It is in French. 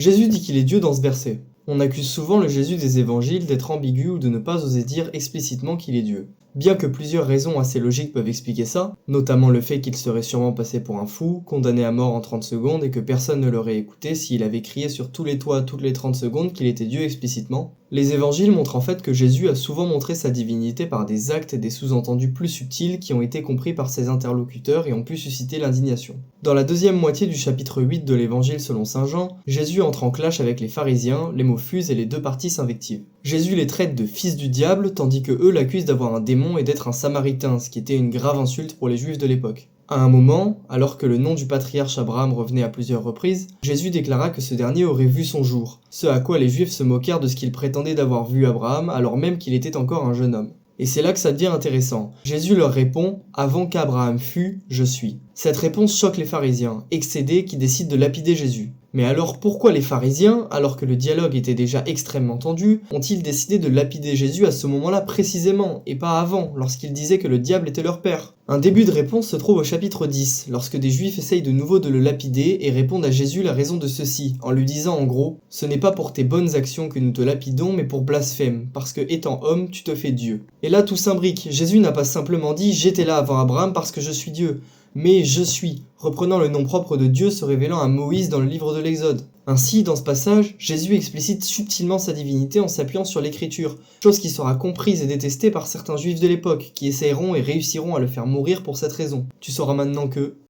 Jésus dit qu'il est Dieu dans ce verset. On accuse souvent le Jésus des évangiles d'être ambigu ou de ne pas oser dire explicitement qu'il est Dieu. Bien que plusieurs raisons assez logiques peuvent expliquer ça, notamment le fait qu'il serait sûrement passé pour un fou, condamné à mort en 30 secondes et que personne ne l'aurait écouté s'il avait crié sur tous les toits toutes les 30 secondes qu'il était Dieu explicitement, les évangiles montrent en fait que Jésus a souvent montré sa divinité par des actes et des sous-entendus plus subtils qui ont été compris par ses interlocuteurs et ont pu susciter l'indignation. Dans la deuxième moitié du chapitre 8 de l'évangile selon saint Jean, Jésus entre en clash avec les pharisiens, les mots fusent et les deux parties s'invectivent. Jésus les traite de fils du diable tandis que eux l'accusent d'avoir un démon et d'être un samaritain, ce qui était une grave insulte pour les juifs de l'époque. À un moment, alors que le nom du patriarche Abraham revenait à plusieurs reprises, Jésus déclara que ce dernier aurait vu son jour, ce à quoi les juifs se moquèrent de ce qu'il prétendait d'avoir vu Abraham alors même qu'il était encore un jeune homme. Et c'est là que ça devient intéressant. Jésus leur répond « Avant qu'Abraham fût, je suis ». Cette réponse choque les pharisiens, excédés qui décident de lapider Jésus. Mais alors pourquoi les pharisiens, alors que le dialogue était déjà extrêmement tendu, ont-ils décidé de lapider Jésus à ce moment-là précisément, et pas avant, lorsqu'ils disaient que le diable était leur père? Un début de réponse se trouve au chapitre 10, lorsque des juifs essayent de nouveau de le lapider et répondent à Jésus la raison de ceci, en lui disant en gros « Ce n'est pas pour tes bonnes actions que nous te lapidons, mais pour blasphème, parce que étant homme, tu te fais Dieu. » Et là tout s'imbrique, Jésus n'a pas simplement dit « J'étais là avant Abraham parce que je suis Dieu », mais je suis, reprenant le nom propre de Dieu se révélant à Moïse dans le livre de l'Exode. Ainsi, dans ce passage, Jésus explicite subtilement sa divinité en s'appuyant sur l'écriture, chose qui sera comprise et détestée par certains juifs de l'époque, qui essayeront et réussiront à le faire mourir pour cette raison. Tu sauras maintenant que...